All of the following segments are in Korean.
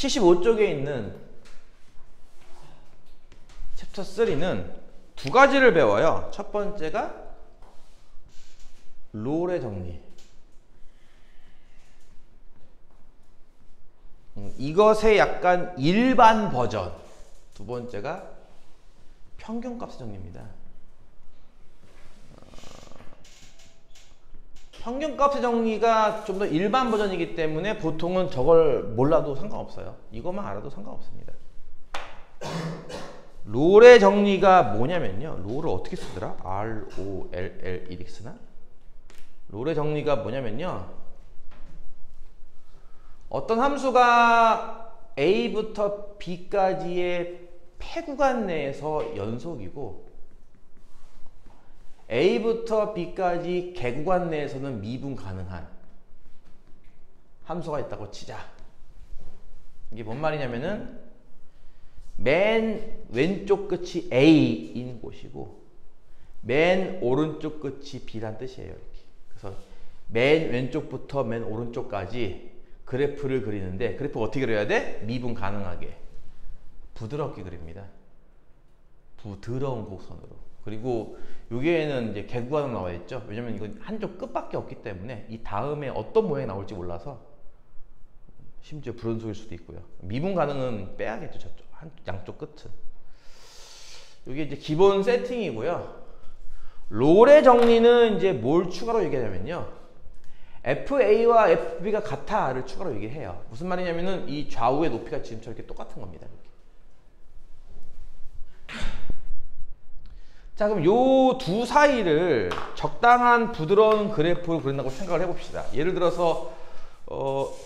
75쪽에 있는 챕터 3는 두 가지를 배워요. 첫 번째가 롤의 정리. 이것의 약간 일반 버전. 두 번째가 평균값의 정리입니다. 평균값의 정리가 좀 더 일반 버전이기 때문에 보통은 저걸 몰라도 상관없어요. 이것만 알아도 상관없습니다. 롤의 정리가 뭐냐면요. 롤을 어떻게 쓰더라? ROLL 이렇게 쓰나? 롤의 정리가 뭐냐면요. 어떤 함수가 A부터 B까지의 폐구간 내에서 연속이고 A부터 B까지 개구간 내에서는 미분 가능한 함수가 있다고 치자. 이게 뭔 말이냐면은 맨 왼쪽 끝이 A인 곳이고 맨 오른쪽 끝이 B란 뜻이에요. 이렇게. 그래서 맨 왼쪽부터 맨 오른쪽까지 그래프를 그리는데 그래프 어떻게 그려야 돼? 미분 가능하게 부드럽게 그립니다. 부드러운 곡선으로. 그리고 여기에는 이제 개구가 나와 있죠. 왜냐면 이건 한쪽 끝밖에 없기 때문에 이 다음에 어떤 모양이 나올지 몰라서 심지어 불연속일 수도 있고요. 미분 가능은 빼야겠죠. 저쪽 양쪽 끝은. 이게 이제 기본 세팅이고요. 롤의 정리는 이제 뭘 추가로 얘기하냐면요. FA와 FB가 같아를 추가로 얘기해요. 무슨 말이냐면은 이 좌우의 높이가 지금 저렇게 똑같은 겁니다. 이렇게. 자, 그럼 요 두 사이를 적당한 부드러운 그래프로 그린다고 생각을 해봅시다. 예를 들어서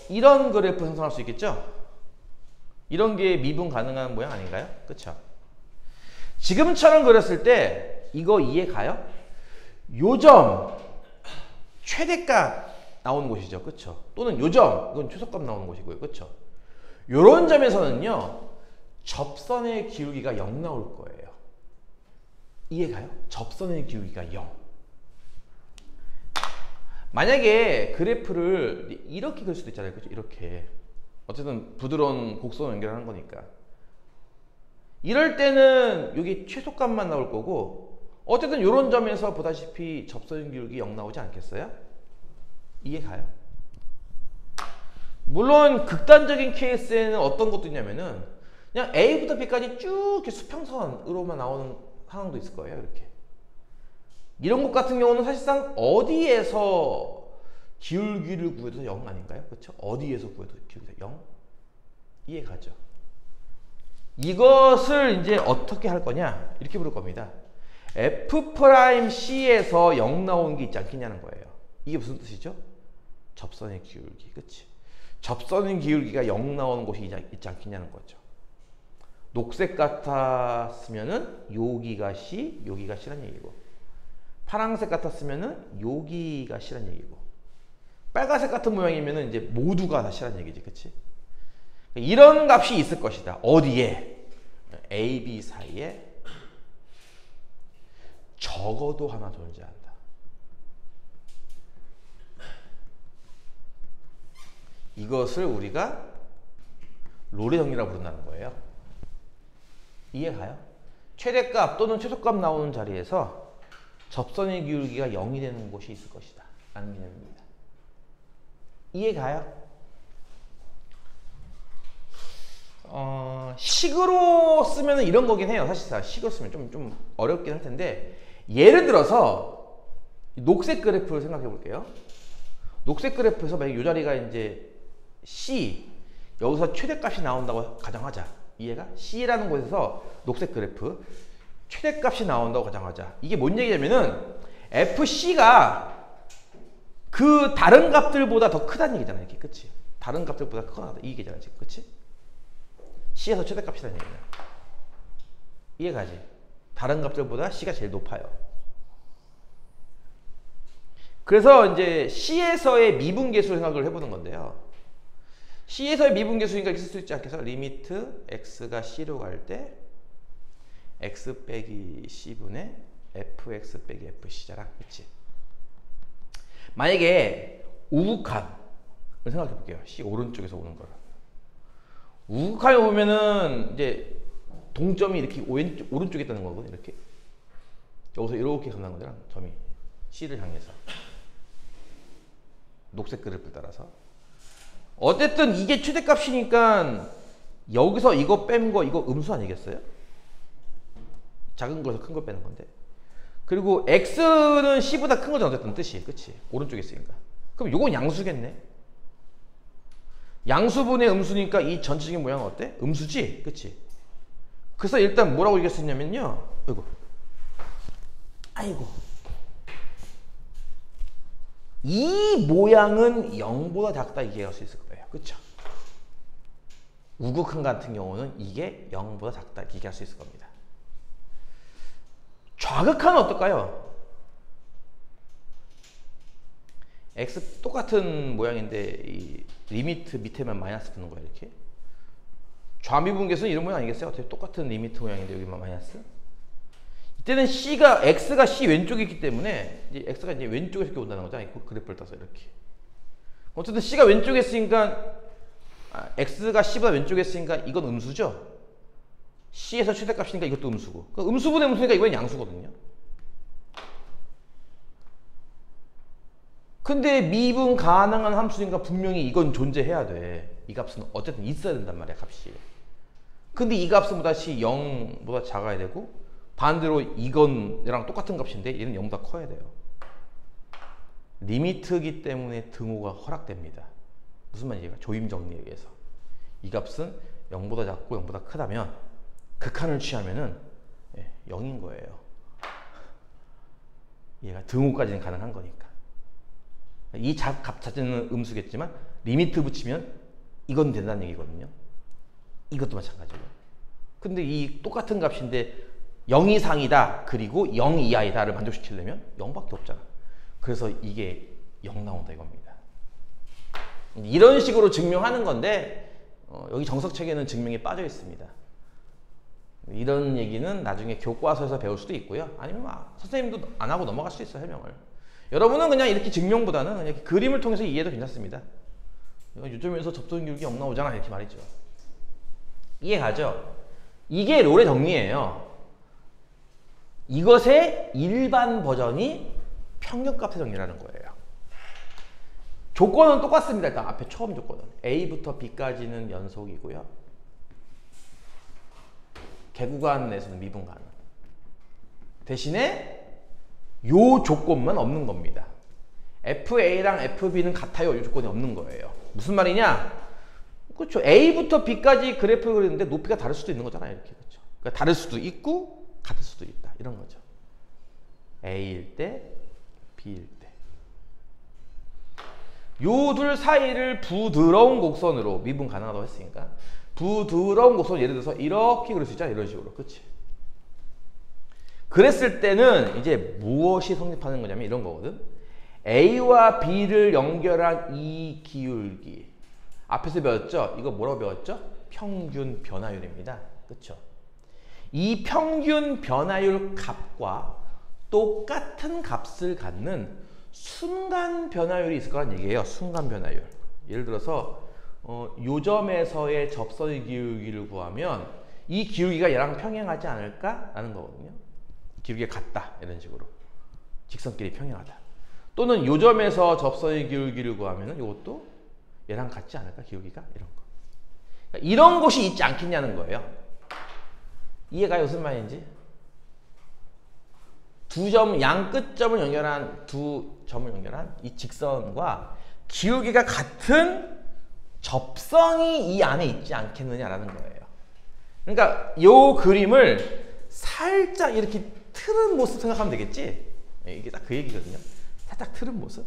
이런 그래프 형성할 수 있겠죠? 이런 게 미분 가능한 모양 아닌가요? 그쵸? 지금처럼 그렸을 때 이거 이해 가요? 요점 최대값 나오는 곳이죠. 그쵸? 또는 요점 이건 최소값 나오는 곳이고요. 그쵸? 요런 점에서는요. 접선의 기울기가 0 나올 거예요. 이해가요? 접선의 기울기가 0. 만약에 그래프를 이렇게 그릴 수도 있잖아요. 그죠? 이렇게. 어쨌든 부드러운 곡선을 연결하는 거니까. 이럴 때는 여기 최소값만 나올 거고 어쨌든 이런 점에서 보다시피 접선의 기울기 0 나오지 않겠어요? 이해가요? 물론 극단적인 케이스에는 어떤 것도 있냐면은 그냥 A부터 B까지 쭉 이렇게 수평선으로만 나오는 상황도 있을 거예요. 이렇게. 이런 것 같은 경우는 사실상 어디에서 기울기를 구해도 0 아닌가요? 그렇죠? 어디에서 구해도 기울기가 0? 이해가죠? 이것을 이제 어떻게 할 거냐? 이렇게 부를 겁니다. F'C에서 0 나오는 게 있지 않겠냐는 거예요. 이게 무슨 뜻이죠? 접선의 기울기. 그치? 접선의 기울기가 0 나오는 곳이 있지 않겠냐는 거죠. 녹색 같았으면은 여기가 C, 여기가 C란 얘기고 파란색 같았으면은 여기가 C란 얘기고 빨간색 같은 모양이면은 이제 모두가 다 C란 얘기지. 그치? 이런 값이 있을 것이다. 어디에? A, B 사이에 적어도 하나 존재한다. 이것을 우리가 롤의 정리라고 부른다는 거예요. 이해가요? 최대값 또는 최소값 나오는 자리에서 접선의 기울기가 0이 되는 곳이 있을 것이다 라는 개념입니다. 이해가요? 식으로 쓰면 이런 거긴 해요. 사실상 식으로 쓰면 좀 어렵긴 할 텐데 예를 들어서 녹색 그래프를 생각해 볼게요. 녹색 그래프에서 만약 이 자리가 이제 C 여기서 최대값이 나온다고 가정하자. 이해가? C라는 곳에서 녹색 그래프 최대값이 나온다고 가정하자. 이게 뭔 얘기냐면은 FC가 그 다른 값들보다 더 크다는 얘기잖아요. 이렇게. 그치? 다른 값들보다 크거나 이 얘기잖아요. 지금. 그치? C에서 최대값이라는 얘기야. 이해가지? 다른 값들보다 C가 제일 높아요. 그래서 이제 C에서의 미분계수 생각을 해보는 건데요. C에서의 미분계수니까 있을 수 있지 않겠어? 리미트 x가 C로 갈 때 x 빼기 C분의 fx 빼기 fC잖아. 그치? 만약에 우극한을 생각해 볼게요. C 오른쪽에서 오는 거를. 우극함에 보면은 이제 동점이 이렇게 오른쪽에 있다는 거거든. 이렇게 여기서 이렇게 감는 거잖아. 점이 C를 향해서 녹색 그래프를 따라서. 어쨌든 이게 최대값이니까 여기서 이거 뺀 거 이거 음수 아니겠어요? 작은 거에서 큰 거 빼는 건데. 그리고 x는 c보다 큰 거잖아. 어쨌든 뜻이. 그치? 오른쪽에 있으니까. 그럼 요건 양수겠네. 양수분의 음수니까 이 전체적인 모양은 어때? 음수지? 그치? 그래서 일단 뭐라고 얘기할 수 있냐면요. 아이고. 이 모양은 0보다 작다 이렇게 얘기할 수 있을 거예요. 그쵸? 우극한 같은 경우는 이게 0보다 작다 이렇게 얘기할 수 있을 겁니다. 좌극한은 어떨까요? x 똑같은 모양인데 이 리미트 밑에만 마이너스 붙는 거야 이렇게. 좌미분계수는 이런 모양 아니겠어요? 어떻게 똑같은 리미트 모양인데 여기만 마이너스? 이때는 x가 c 왼쪽에 있기 때문에 이제 x가 이제 왼쪽에서 이렇게 온다는 거죠. 그래프를 따서 이렇게. 어쨌든 c가 왼쪽에 있으니까 x가 c보다 왼쪽에 있으니까 이건 음수죠. c에서 최대값이니까 이것도 음수고. 그러니까 음수분의 음수니까 이건 양수거든요. 근데 미분 가능한 함수니까 분명히 이건 존재해야 돼. 이 값은 어쨌든 있어야 된단 말이야, 값이. 근데 이 값은 다시 0보다 작아야 되고 반대로 이건 얘랑 똑같은 값인데 얘는 0보다 커야 돼요. 리미트이기 때문에 등호가 허락됩니다. 무슨 말인지 조임 정리에 의해서. 이 값은 0보다 작고 0보다 크다면 극한을 취하면은 0인 거예요. 얘가 등호까지는 가능한 거니까. 이 값 자체는 음수겠지만 리미트 붙이면 이건 된다는 얘기거든요. 이것도 마찬가지고요. 근데 이 똑같은 값인데 0 이상이다 그리고 0 이하이다를 만족시키려면 0밖에 없잖아. 그래서 이게 0 나온다 이겁니다. 이런 식으로 증명하는 건데 여기 정석책에는 증명이 빠져 있습니다. 이런 얘기는 나중에 교과서에서 배울 수도 있고요. 아니면 선생님도 안 하고 넘어갈 수 있어요, 설명을. 여러분은 그냥 이렇게 증명보다는 그냥 이렇게 그림을 통해서 이해해도 괜찮습니다. 요즘에서 접선 교육이 0 나오잖아 이렇게 말이죠. 이해가죠? 이게 롤의 정리예요. 이것의 일반 버전이 평균값의 정리라는 거예요. 조건은 똑같습니다. 일단 앞에 처음 조건은 A부터 B까지는 연속이고요. 개구간 내에서는 미분 가능. 대신에 요 조건만 없는 겁니다. FA랑 FB는 같아요. 이 조건이 없는 거예요. 무슨 말이냐? 그렇죠. A부터 B까지 그래프를 그리는데 높이가 다를 수도 있는 거잖아요. 이렇게. 그렇죠. 그러니까 다를 수도 있고 같을 수도 있다. 이런 거죠. A일 때, B일 때. 요 둘 사이를 부드러운 곡선으로 미분 가능하다고 했으니까 부드러운 곡선 예를 들어서 이렇게 그릴 수 있잖아요. 이런 식으로. 그치? 그랬을 때는 이제 무엇이 성립하는 거냐면 이런 거거든. A와 B를 연결한 이 기울기. 앞에서 배웠죠? 이거 뭐라고 배웠죠? 평균 변화율입니다. 그쵸? 이 평균 변화율 값과 똑같은 값을 갖는 순간 변화율이 있을 거란 얘기예요. 순간 변화율. 예를 들어서 요 점에서의 접선의 기울기를 구하면 이 기울기가 얘랑 평행하지 않을까? 라는 거거든요. 기울기가 같다. 이런 식으로. 직선끼리 평행하다. 또는 요 점에서 접선의 기울기를 구하면 이것도 얘랑 같지 않을까? 기울기가? 이런 거. 그러니까 이런 곳이 있지 않겠냐는 거예요. 이해가요? 무슨 말인지? 양 끝점을 연결한 두 점을 연결한 이 직선과 기울기가 같은 접선이 이 안에 있지 않겠느냐라는 거예요. 그러니까 이 그림을 살짝 이렇게 틀은 모습 생각하면 되겠지? 이게 딱 그 얘기거든요. 살짝 틀은 모습.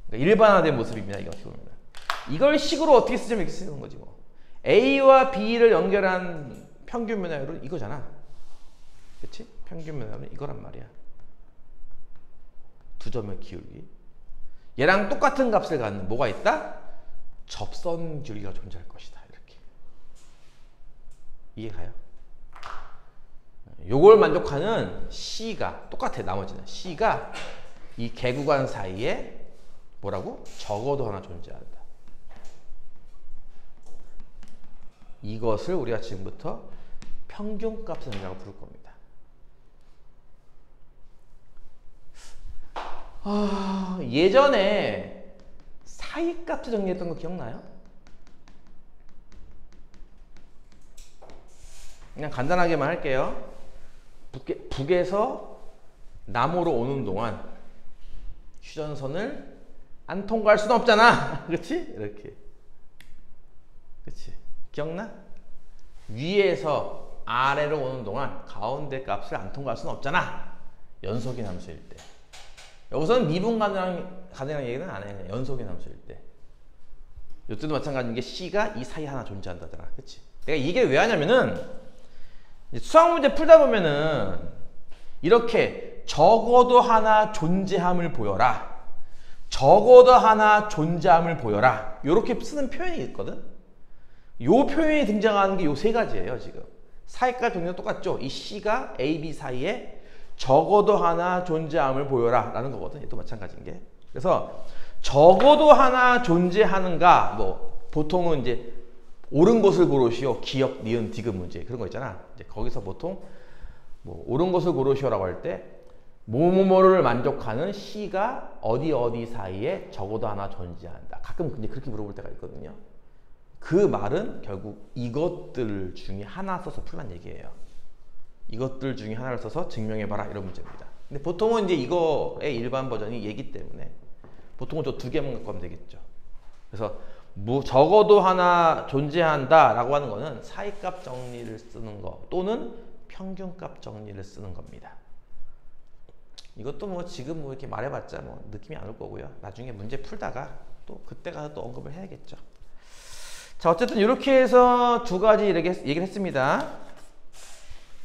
그러니까 일반화된 모습입니다. 이거 어떻게 보면. 이걸 식으로 어떻게 쓰자면 이렇게 쓰는 거지 뭐. A와 B를 연결한 평균 변화율은 이거잖아. 그치? 평균 변화율은 이거란 말이야. 두 점의 기울기. 얘랑 똑같은 값을 갖는 뭐가 있다? 접선 기울기가 존재할 것이다. 이렇게. 이해가요? 요걸 만족하는 C가 똑같아. 나머지는 C가 이 개구간 사이에 뭐라고? 적어도 하나 존재한다. 이것을 우리가 지금부터 평균값의 정리라고 부를 겁니다. 예전에 사이값을 정리했던 거 기억나요? 그냥 간단하게만 할게요. 북에서 남으로 오는 동안 휴전선을 안 통과할 수는 없잖아. 그렇지? 이렇게. 그렇지? 기억나? 위에서 아래로 오는 동안 가운데 값을 안 통과할 수는 없잖아. 연속인 함수일 때. 여기서는 미분 가능한 얘기는 안 해. 연속인 함수일 때. 이때도 마찬가지인 게 C가 이 사이 하나 존재한다잖아. 그치? 내가 이게 왜 하냐면은 수학 문제 풀다 보면은 이렇게 적어도 하나 존재함을 보여라. 적어도 하나 존재함을 보여라. 이렇게 쓰는 표현이 있거든. 이 표현이 등장하는 게 이 세 가지예요. 지금 사이값 정리도 똑같죠. 이 C가 A, B 사이에 적어도 하나 존재함을 보여라 라는 거거든. 또 마찬가지인 게. 그래서 적어도 하나 존재하는가, 뭐 보통은 이제 옳은 것을 고르시오, 기역, 니은, 디귿 문제 그런 거 있잖아. 이제 거기서 보통 뭐 옳은 것을 고르시오라고 할 때 뭐뭐뭐를 만족하는 C가 어디 사이에 적어도 하나 존재한다. 가끔 이제 그렇게 물어볼 때가 있거든요. 그 말은 결국 이것들 중에 하나 써서 풀란 얘기예요. 이것들 중에 하나를 써서 증명해봐라 이런 문제입니다. 근데 보통은 이제 이거의 일반 버전이 얘기 때문에 보통은 저 두 개만 갖고 하면 되겠죠. 그래서 뭐 적어도 하나 존재한다 라고 하는 거는 사이값 정리를 쓰는 거 또는 평균값 정리를 쓰는 겁니다. 이것도 뭐 지금 뭐 이렇게 말해봤자 뭐 느낌이 안 올 거고요. 나중에 문제 풀다가 또 그때 가서 또 언급을 해야겠죠. 자, 어쨌든 이렇게 해서 두 가지 이렇게 얘기를 했습니다.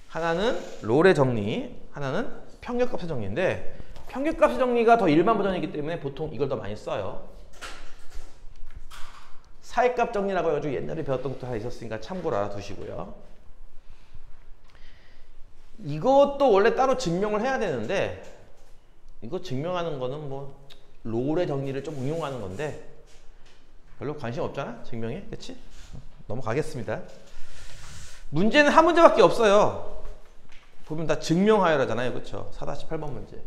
하나는 롤의 정리, 하나는 평균값의 정리인데 평균값의 정리가 더 일반 버전이기 때문에 보통 이걸 더 많이 써요. 사이값 정리라고 해가지고 옛날에 배웠던 것도 하나 있었으니까 참고로 알아두시고요. 이것도 원래 따로 증명을 해야 되는데 이거 증명하는 거는 뭐 롤의 정리를 좀 응용하는 건데 별로 관심 없잖아 증명에. 그치? 넘어가겠습니다. 문제는 한 문제밖에 없어요. 보면 다 증명하여라잖아요. 그쵸? 4-8번 문제.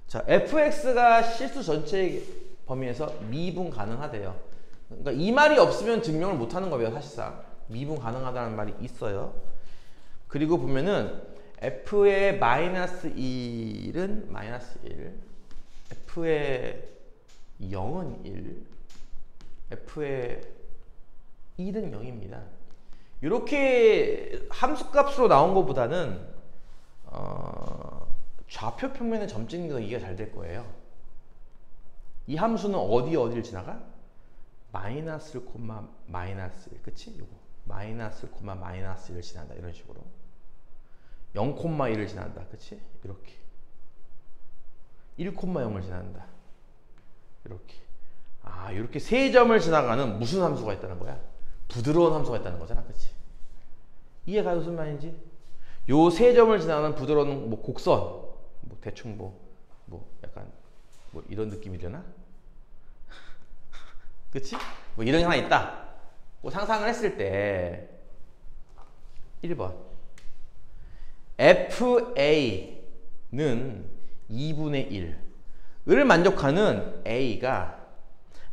자, fx가 실수 전체의 범위에서 미분 가능하대요. 그러니까 이 말이 없으면 증명을 못하는 거예요. 사실상 미분 가능하다는 말이 있어요. 그리고 보면은 f의 마이너스 1은 마이너스 1, f의 0은 1, f의 1은 0입니다. 이렇게 함수값으로 나온 것보다는 좌표 평면의 점 찍는 게 더 이해가 잘 될 거예요. 이 함수는 어디를 지나가? 마이너스 1, 마이너스 1, 그치? 요거 마이너스 1, 마이너스 1을 지난다. 이런 식으로 0,1을 지난다. 그치? 이렇게 1,0을 지난다. 이렇게 이렇게 세 점을 지나가는 무슨 함수가 있다는 거야? 부드러운 함수가 있다는 거잖아. 그치? 이해가 무슨 말인지? 요 세 점을 지나가는 부드러운 뭐 곡선, 뭐 대충 뭐 약간 뭐 이런 느낌이려나? 그치? 뭐 이런 게 하나 있다. 뭐 상상을 했을 때 1번 FA는 2분의 1을 만족하는 A가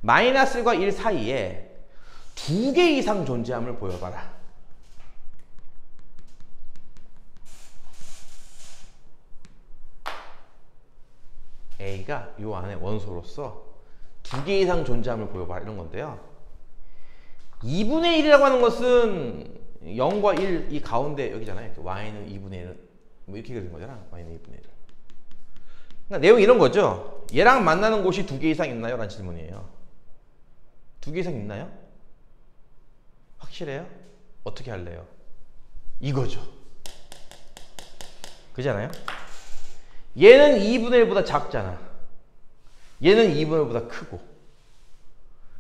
마이너스 1과 1 사이에 두 개 이상 존재함을 보여봐라. A가 요 안에 원소로서 두 개 이상 존재함을 보여봐라 이런 건데요. 2분의 1이라고 하는 것은 0과 1 이 가운데 여기잖아요. y는 2분의 1 뭐 이렇게 그린 거잖아. y는 2분의 1. 그러니까 내용이 이런 거죠. 얘랑 만나는 곳이 두 개 이상 있나요? 라는 질문이에요. 두 개 이상 있나요? 확실해요? 어떻게 할래요? 이거죠. 그잖아요? 얘는 2분의 1보다 작잖아. 얘는 2분의 1보다 크고.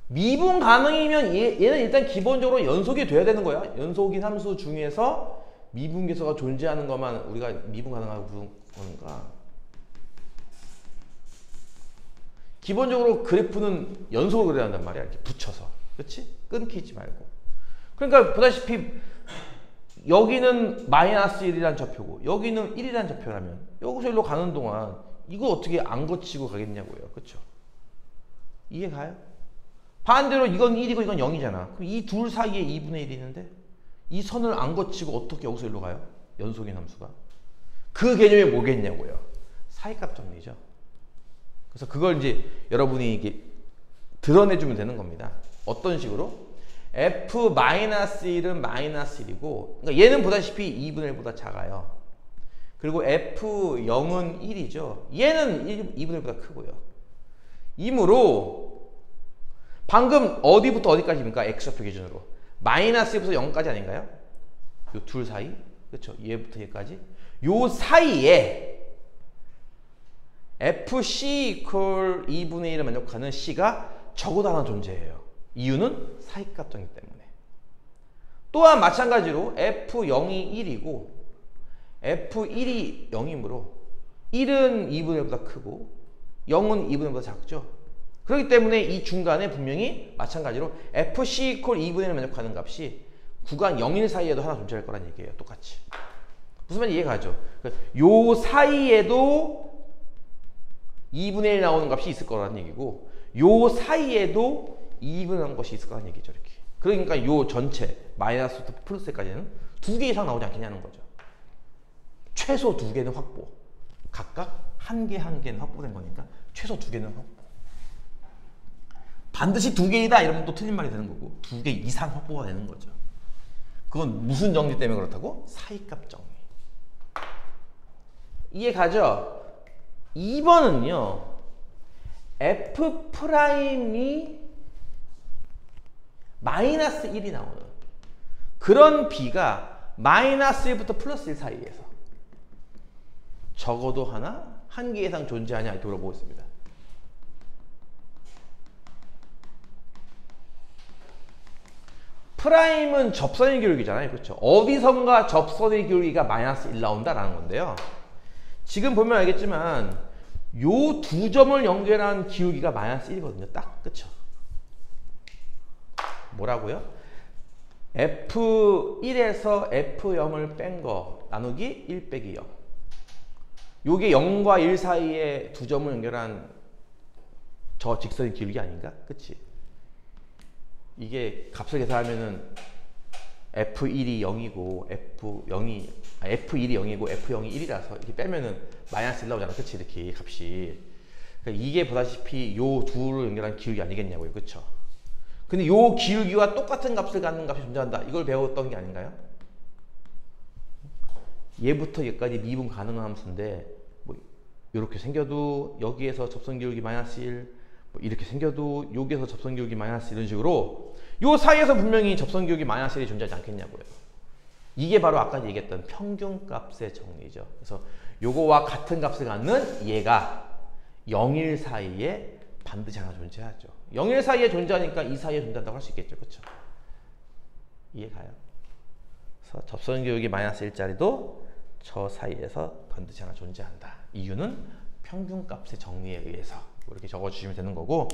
미분 가능이면 얘는 일단 기본적으로 연속이 돼야 되는 거야. 연속인 함수 중에서 미분계수가 존재하는 것만 우리가 미분 가능하고 부르는 건가? 기본적으로 그래프는 연속으로 그려야 한단 말이야. 이렇게 붙여서. 그렇지? 끊기지 말고. 그러니까 보다시피 여기는 마이너스 1이라는 좌표고 여기는 1이라는 좌표라면 여기서 일로 가는 동안 이거 어떻게 안 거치고 가겠냐고요. 그렇죠? 이해 가요? 반대로 이건 1이고 이건 0이잖아. 그럼 이 둘 사이에 2분의 1이 있는데 이 선을 안 거치고 어떻게 여기서 일로 가요? 연속인 함수가. 그 개념이 뭐겠냐고요. 사이값 정리죠. 그래서 그걸 이제 여러분이 이게 드러내주면 되는 겁니다. 어떤 식으로? f-1은 마이너스 1이고 그러니까 얘는 보다시피 2분의 1보다 작아요. 그리고 f0은 1이죠. 얘는 2분의 1보다 크고요. 이므로 방금 어디부터 어디까지입니까? x좌표 기준으로. 마이너스 1부터 0까지 아닌가요? 요 둘 사이. 그렇죠? 얘부터 얘까지. 요 사이에 fc equal 2분의 1을 만족하는 c가 적어도 하나 존재해요. 이유는 사이값 정리 때문에. 또한 마찬가지로 f0이 1이고 f1이 0이므로 1은 2분의 1보다 크고 0은 2분의 1보다 작죠. 그렇기 때문에 이 중간에 분명히 마찬가지로 fc equal 2분의 1을 만족하는 값이 구간 0일 사이에도 하나 존재할 거란 얘기예요. 똑같이. 무슨 말인지 이해가 가죠? 요 사이에도 2분의 1 나오는 값이 있을 거라는 얘기고 요 사이에도 2분의 1 나오는 것이 있을 거라는 얘기죠. 이렇게. 그러니까 요 전체 마이너스부터 플러스까지는 2개 이상 나오지 않겠냐는 거죠. 최소 2개는 확보. 각각 1개, 1개는 확보된 거니까 최소 2개는 확보. 반드시 2개이다 이러면 또 틀린 말이 되는 거고 2개 이상 확보가 되는 거죠. 그건 무슨 정리 때문에 그렇다고? 사이값 정리. 이해 가죠? 2번은요. F'이 마이너스 1이 나오는 그런 B가 마이너스 1부터 플러스 1 사이에서 적어도 하나, 1개 이상 존재하냐 이렇게 물어보고 있습니다. 프라임은 접선의 기울기잖아요. 그렇죠? 어디선가 접선의 기울기가 마이너스 1 나온다라는 건데요. 지금 보면 알겠지만 요 두 점을 연결한 기울기가 마이너스 1이거든요. 딱. 그쵸? 뭐라고요? F1에서 F0을 뺀 거 나누기 1 빼기 0. 요게 0과 1 사이에 두 점을 연결한 저 직선의 기울기 아닌가? 그치? 이게 값을 계산하면은 F1이 0이고 F1이 0이고 F0이 1이라서 이렇게 빼면은 마이너스 1 나오잖아. 그치? 이렇게 값이. 그러니까 이게 보다시피 요 둘을 연결한 기울기 아니겠냐고요. 그쵸? 근데 요 기울기와 똑같은 값을 갖는 값이 존재한다. 이걸 배웠던 게 아닌가요? 얘부터 얘까지 미분 가능한 함수인데 뭐 이렇게 생겨도 여기에서 접선 기울기 마이너스 1 뭐 이렇게 생겨도 여기에서 접선 기울기 마이너스 이런 식으로 요 사이에서 분명히 접선 기울기 마이너스 1이 존재하지 않겠냐고요. 이게 바로 아까 얘기했던 평균값의 정리죠. 그래서 요거와 같은 값을 갖는 얘가 0일 사이에 반드시 하나 존재하죠. 0일 사이에 존재하니까 이 사이에 존재한다고 할 수 있겠죠. 그렇죠? 이해가요? 그래서 접선 기울기 마이너스 1짜리도 저 사이에서 반드시 하나 존재한다. 이유는 평균값의 정리에 의해서 이렇게 적어주시면 되는 거고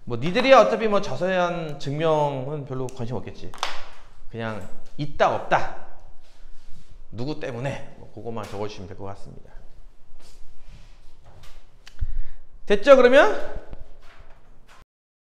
뭐 니들이 어차피 뭐 자세한 증명은 별로 관심 없겠지. 그냥 있다 없다 누구 때문에 뭐 그것만 적어주시면 될 것 같습니다. 됐죠? 그러면